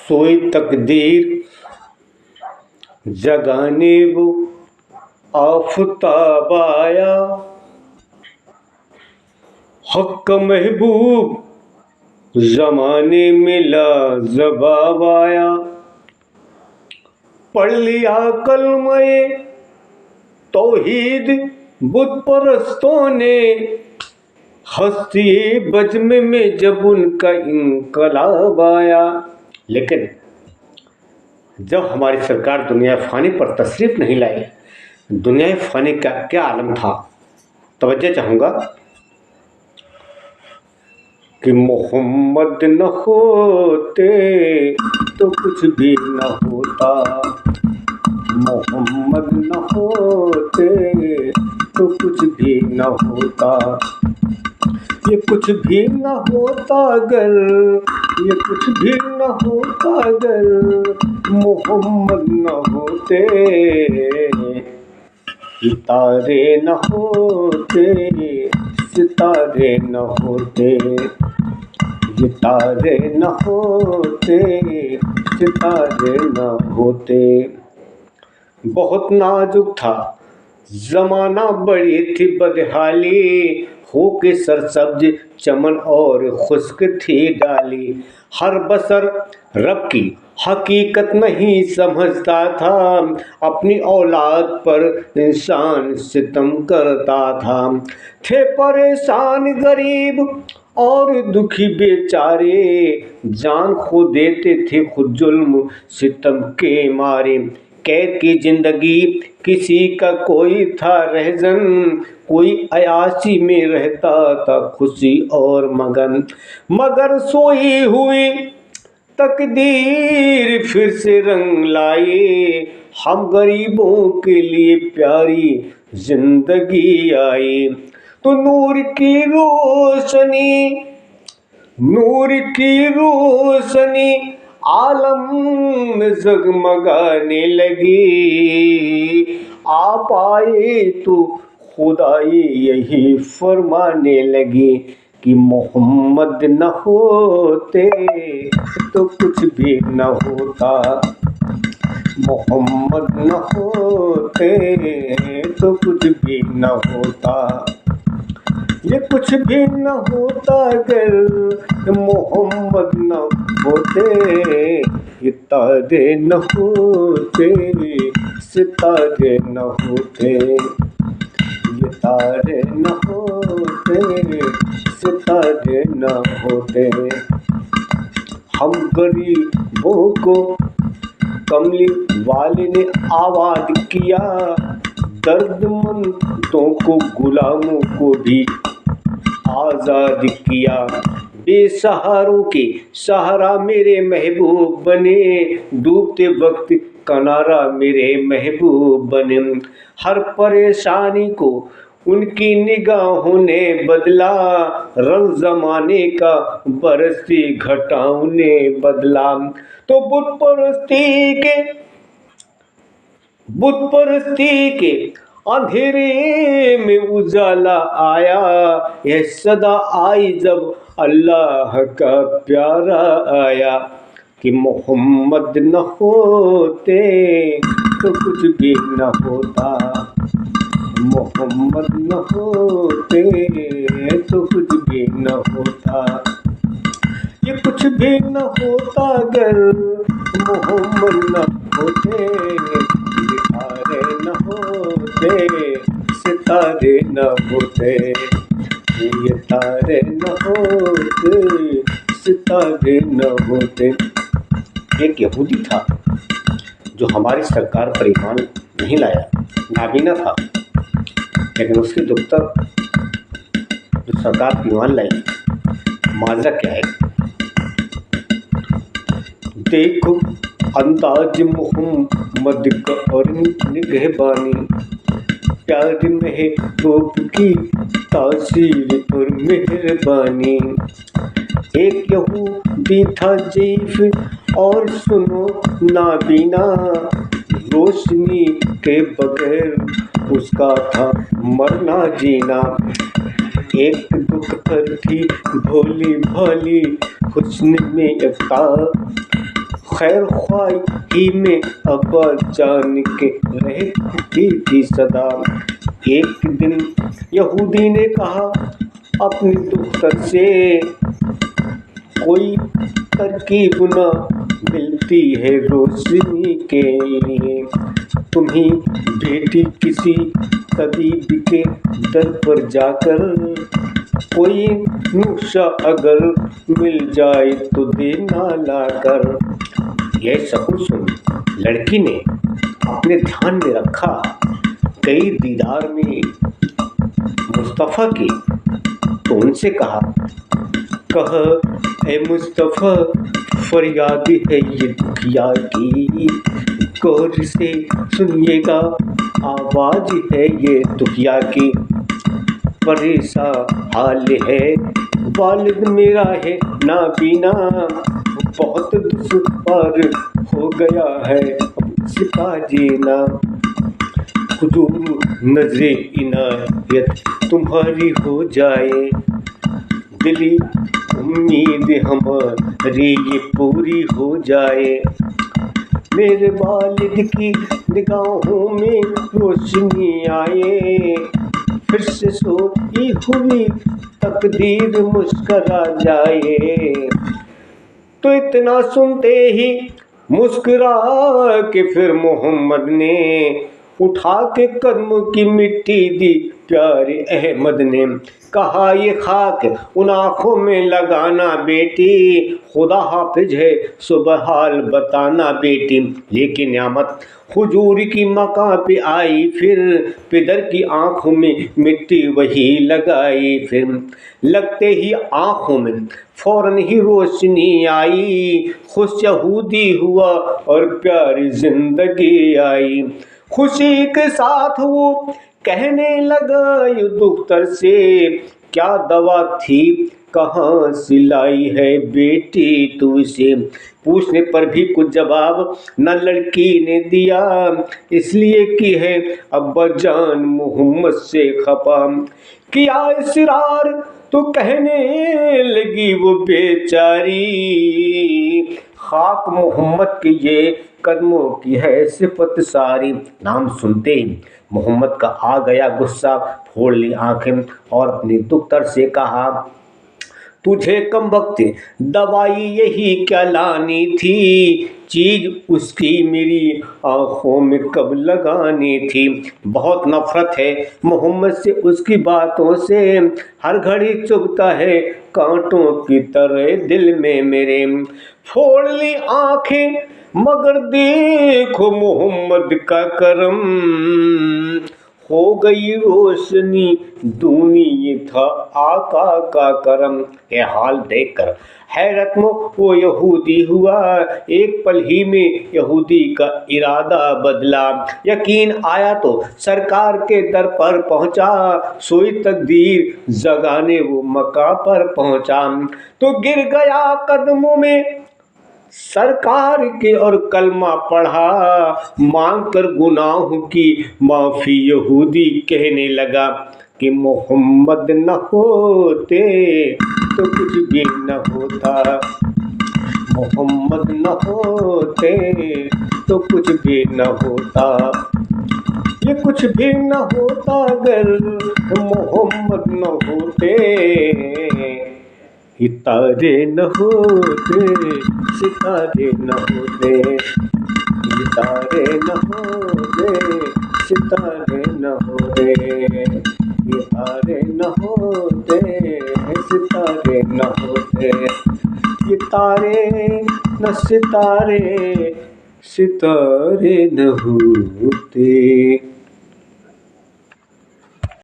सोई तकदीर जगाने वो आफताब आया, हक का महबूब ज़माने में लाजवाब आया। पढ़ लिया कलमे तौहीद बुत परस्तों ने, हस्ती बज़्म में जब उनका इनकलाब आया। लेकिन जब हमारी सरकार दुनिया फ़ानी पर तशरीफ़ नहीं लाई, दुनिया फ़ानी का क्या आलम था। तवज्जो चाहूँगा कि मोहम्मद न होते तो कुछ भी न होता, मोहम्मद न होते तो कुछ भी न होता। ये कुछ भी न होता अगर, ये कुछ भी न होता अगर मोहम्मद न होते, सितारे न होते, सितारे न होते, ये तारे न होते, सितारे न होते। बहुत नाजुक था ज़माना, बड़ी थी बदहाली, हो के सरसब्ज चमन और खुश्क थी डाली। हर बसर रब की हकीकत नहीं समझता था, अपनी औलाद पर इंसान सितम करता था। थे परेशान गरीब और दुखी बेचारे, जान खो देते थे खुद जुल्म सितम के मारे। कैद की जिंदगी किसी का कोई था रहज़न, कोई अयाशी में रहता था खुशी और मगन। मगर सोई हुई तकदीर फिर से रंग लाई, हम गरीबों के लिए प्यारी जिंदगी आई। तो नूर की रोशनी, नूर की रोशनी आलम में जगमगाने लगी। आप आए तो खुदाई यही फरमाने लगी कि मोहम्मद न होते तो कुछ भी न होता, मोहम्मद न होते तो कुछ भी न होता। ये कुछ भी न होता अगर मोहम्मद न होते, ये तारे न होते, सितारे न होते, ये तारे न होते, सितारे न होते। हम गरीबों को कमली वाले ने आबाद किया, दर्दमंदों को गुलामों को भी आज़ाद किया। बेसहारों के सहारा मेरे महबूब बने, डूबते वक्त किनारा मेरे महबूब बने। हर परेशानी को उनकी निगाहों ने बदला, रंग ज़माने का बरसी घटाओं ने बदला। तो बुत परस्ती के अंधेरे में उजाला आया, यह सदा आई जब अल्लाह का प्यारा आया कि मोहम्मद न होते तो कुछ भी न होता, मोहम्मद न होते तो कुछ भी न होता। ये कुछ भी न होता अगर मोहम्मद न होते, सितारे न होते, सितारे न होते, ये तारे न होते, सितारे न होते। एक यहूदी था जो हमारी सरकार पर ईमान नहीं लाया, नाबीना था, लेकिन उसकी दुख तक जो सरकार पर ईमान लाई, माजरा क्या है। देखो अंदाज मोहम्मद का और निगहबानी, प्यार महबूब की तासीर और मेहरबानी। एक यहूदी था ज़ईफ़ और सुनो नाबीना, रोशनी के बगैर उसका था मरना जीना। एक दुख्तर थी भोली भाली हुस्न में यफ्ता, خیر خواہی میں ابا جان کے رہتی تھی صدا۔ ایک دن یہودی نے کہا اپنی دختر سے، کوئی ترکیب نہ ملتی ہے روشنی کے لیے، تمہیں بیٹی کسی طبیب کے در پر جا کر کوئی نسخہ اگر مل جائے تو دینا لا کر۔ یہ سب سن لڑکی نے اپنے دھیان میں رکھا، کئی دیدار میں مصطفیٰ کی، تو ان سے کہا اے مصطفیٰ، فریاد ہے یہ دکھیا کی، غور سے سنیے گا آواز ہے یہ دکھیا کی، پریشان حال ہے والد میرا ہے نابینا، بہت دشوار ہو گیا ہے اس کا جینا، حضور نظر عنایت تمہاری ہو جائے، دلی امید ہماری یہ پوری ہو جائے، میرے والد کی نگاہوں میں روشنی آئے، پھر سے سوئی ہوئی تقدیر مسکرا جائے۔ تو اتنا سنتے ہی مسکرا کے پھر محمد نے اٹھا کے قدم کی مٹی دی پیارے احمد نے، کہا یہ خاک ان آنکھوں میں لگانا بیٹی، خدا حافظ ہے صبح حال بتانا بیٹی، لیکن نعمت حضور کی مقام پہ آئی، پھر پدر کی آنکھوں میں مٹی وہی لگائی، پھر لگتے ہی آنکھوں میں فوراً ہی روشنی آئی، خوش یہودی ہوا اور پیاری زندگی آئی، خوشی کے ساتھ وہ کہنے لگا یہ دختر سے، کیا دوا تھی کہاں سے لائی ہے بیٹی تو اسے، پوچھنے پر بھی کچھ جواب نہ لڑکی نے دیا، اس لیے کی ہے ابا جان محمد سے خفا، کیا اصرار تو کہنے لگی وہ بیچاری، خاک محمد کے یہ قدموں کی ہے صفت ساری۔ نام سنتے ہی محمد کا آ گیا غصہ، پھوڑ لی آنکھیں اور اپنی دختر سے کہا تجھے کم وقت دوائی یہی کیا لانی تھی، چیز اس کی میری آنکھوں میں کب لگانی تھی، بہت نفرت ہے محمد سے اس کی باتوں سے، ہر گھڑی چبھتا ہے کانٹوں کی طرح دل میں میرے، پھوڑ لی آنکھیں مگر دیکھو محمد کا کرم، ہو گئی روشنی دونی یہ تھا آقا کا کرم۔ یہ حال دیکھ کر حیرت میں وہ یہودی ہوا، ایک پل ہی میں یہودی کا ارادہ بدلا، یقین آیا تو سرکار کے در پر پہنچا، سوئی تقدیر جگانے وہ مکہ پر پہنچا، تو گر گیا قدموں میں سرکار کے اور کلمہ پڑھا، مانگ کر گناہوں کی معافی یہودی کہنے لگا کہ محمد نہ ہوتے تو کچھ بھی نہ ہوتا، محمد نہ ہوتے تو کچھ بھی نہ ہوتا، یہ کچھ بھی نہ ہوتا اگر محمد نہ ہوتے، ستارے نہ ہوتے، ستارے نہ ہوتے، ستارے نہ ہوتے، ستارے نہ ہوتے، ستارے نہ ہوتے، ستارے نہ ہوتے، ستارے نہ ستارے، ستارے نہ ہوتے۔